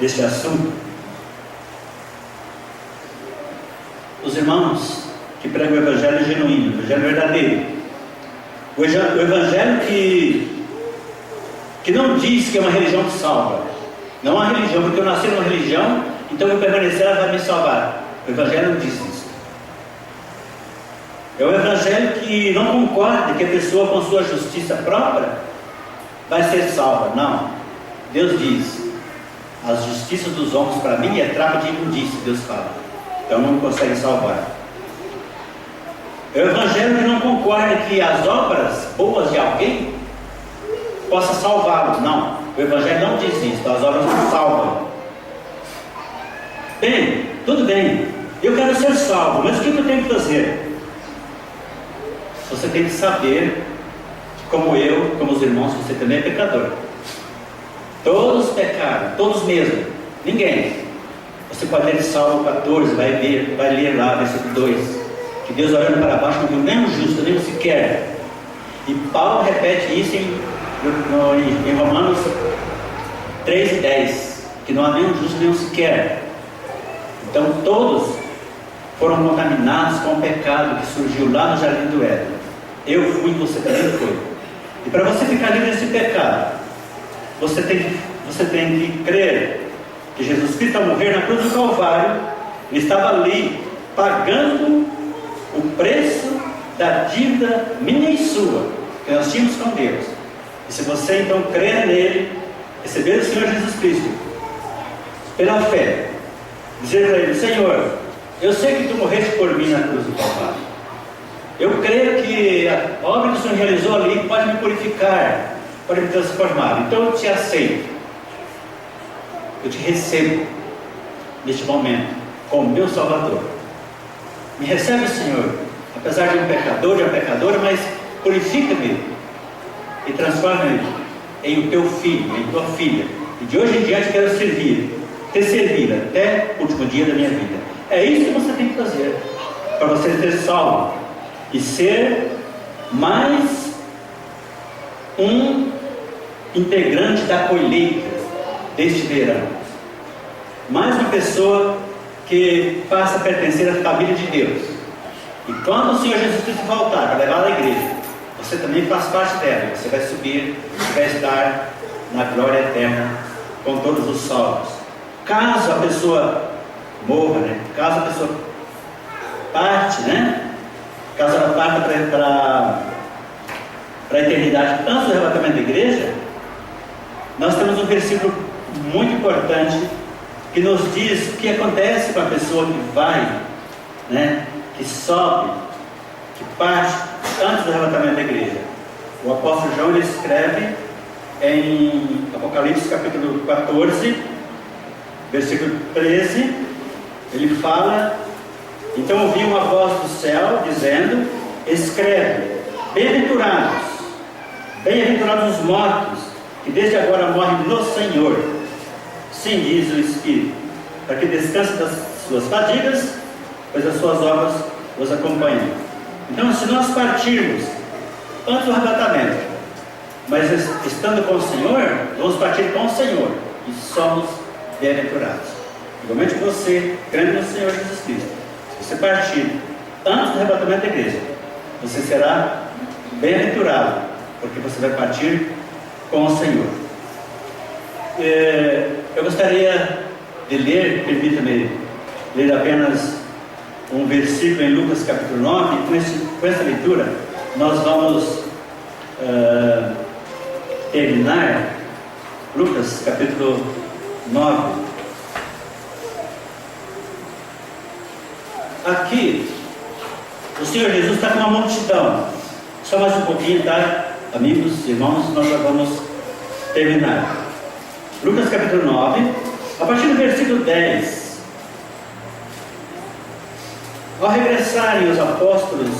deste assunto. Os irmãos que pregam o Evangelho genuíno, o Evangelho verdadeiro, o Evangelho que não diz que é uma religião que salva. Não é uma religião, porque eu nasci numa religião, então eu permanecer, ela vai me salvar. O Evangelho não diz isso. É o Evangelho que não concorda que a pessoa com sua justiça própria vai ser salva. Não. Deus diz: as justiças dos homens para mim é trapo de imundície, Deus fala. Então não consegue salvar. É o Evangelho que não concorda que as obras boas de alguém possa salvá-lo. Não. O Evangelho não diz isso. As obras não salvam. Bem, tudo bem. Eu quero ser salvo, mas o que eu tenho que fazer? Você tem que saber que, como eu, como os irmãos, você também é pecador. Todos pecaram, todos mesmo. Ninguém. Você pode ler Salmo 14, vai ler lá, versículo 2, que Deus olhando para baixo não viu nem um justo, nem um sequer. E Paulo repete isso em Romanos 3:10, que não há nenhum justo, nem um sequer. Então todos foram contaminados com o pecado que surgiu lá no Jardim do Éden. Eu fui, você também foi. E para você ficar livre desse pecado, você tem que crer que Jesus Cristo, ao morrer na cruz do Calvário, ele estava ali pagando o preço da dívida minha e sua que nós tínhamos com Deus. E se você então crer nele, receber o Senhor Jesus Cristo pela fé, dizer para ele: Senhor, eu sei que tu morreste por mim na cruz do Calvário. Eu creio que a obra que o Senhor realizou ali pode me purificar, pode me transformar. Então eu te aceito. Eu te recebo neste momento como meu Salvador. Me recebe, Senhor, apesar de um pecador, de uma pecadora, mas purifica-me e transforma-me em o teu filho, em tua filha. E de hoje em diante quero te servir até o último dia da minha vida. É isso que você tem que fazer para você ser salvo e ser mais um integrante da colheita deste verão, mais uma pessoa que passa a pertencer à família de Deus. E quando o Senhor Jesus Cristo voltar para levar a igreja, você também faz parte dela. Você vai subir, você vai estar na glória eterna com todos os salvos. Caso a pessoa morra, caso a pessoa parte, caso ela parta para a eternidade antes do arrebatamento da igreja, nós temos um versículo muito importante que nos diz o que acontece com a pessoa que vai, que sobe, que parte antes do arrebatamento da igreja. O apóstolo João, ele escreve em Apocalipse capítulo 14, versículo 13, ele fala: então ouvi uma voz do céu dizendo: escreve, bem-aventurados os mortos, que desde agora morrem no Senhor. Sim, diz o Espírito, para que descansem das suas fadigas, pois as suas obras os acompanham. Então, se nós partirmos antes do arrebatamento, mas estando com o Senhor, vamos partir com o Senhor e somos bem-aventurados. Igualmente você, crendo no Senhor Jesus Cristo, se você partir antes do arrebatamento da igreja, você será bem-aventurado, porque você vai partir com o Senhor. Eu gostaria de ler, permita-me ler apenas um versículo em Lucas capítulo 9, e com essa leitura nós vamos terminar Lucas capítulo 9. Aqui o Senhor Jesus está com uma multidão. Só mais um pouquinho, tá? Amigos, irmãos, nós já vamos terminar. Lucas capítulo 9, a partir do versículo 10. Ao regressarem os apóstolos,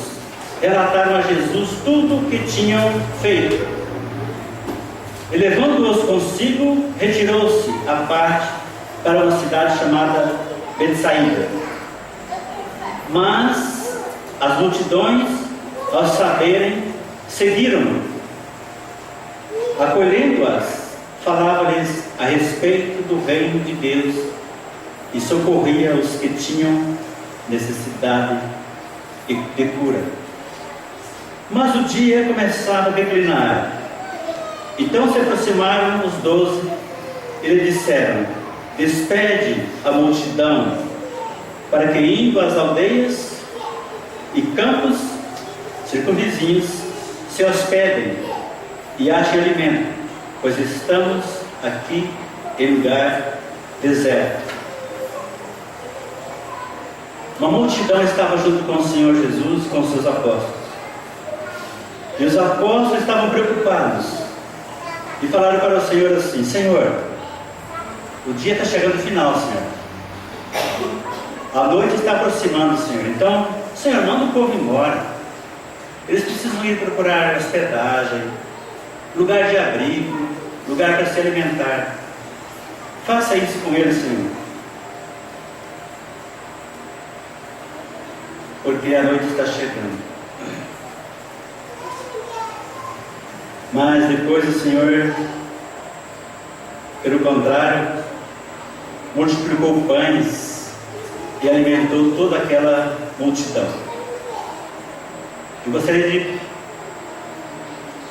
relataram a Jesus tudo o que tinham feito. E levando-os consigo, retirou-se à parte para uma cidade chamada Betsaída. Mas as multidões, ao saberem, seguiram-no. Acolhendo-as, falava-lhes a respeito do reino de Deus e socorria os que tinham necessidade de cura. Mas o dia começava a declinar. Então se aproximaram os 12 e lhe disseram: despede a multidão, para que indo às aldeias e campos circunvizinhos se hospedem e achem alimento, pois estamos aqui em lugar deserto. Uma multidão estava junto com o Senhor Jesus, com seus apóstolos. E os apóstolos estavam preocupados e falaram para o Senhor assim: Senhor, o dia está chegando ao final, Senhor. A noite está aproximando, Senhor. Então, Senhor, manda o povo embora. Eles precisam ir procurar hospedagem, lugar de abrigo, lugar para se alimentar. Faça isso com eles, Senhor. Porque a noite está chegando. Mas depois o Senhor, pelo contrário, multiplicou pães e alimentou toda aquela multidão. Eu gostaria de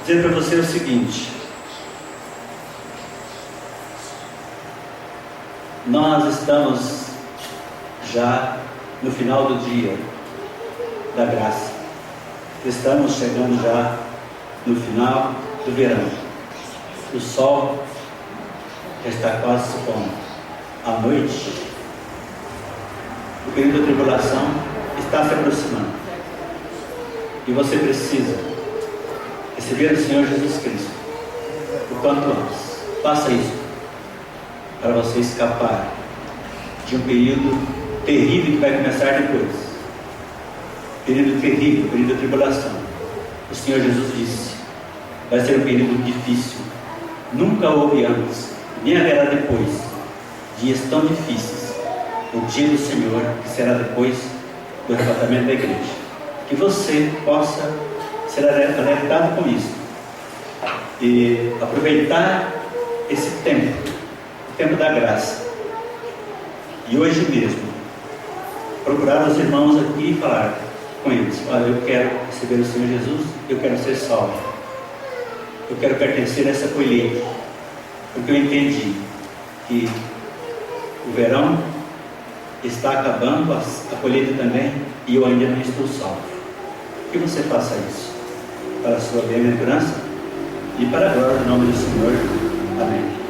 dizer para você o seguinte: nós estamos já no final do dia da graça. Estamos chegando já no final do verão. O sol já está quase se pondo. A noite, o período da tribulação está se aproximando. E você precisa receber o Senhor Jesus Cristo o quanto antes. Faça isso para você escapar de um período terrível que vai começar depois. Período terrível, período da tribulação. O Senhor Jesus disse: vai ser um período difícil. Nunca houve antes, nem haverá depois, dias tão difíceis. O dia do Senhor, que será depois do arrebatamento da igreja. Que você possa ser alertado com isso e aproveitar esse tempo, o tempo da graça. E hoje mesmo, procurar os irmãos aqui e falar com eles: olha, eu quero receber o Senhor Jesus, eu quero ser salvo, eu quero pertencer a essa colheita, porque eu entendi que o verão está acabando, a colheita também, e eu ainda não estou salvo. Que você faça isso para a sua bem-aventurança e para a glória do nome do Senhor. Amém.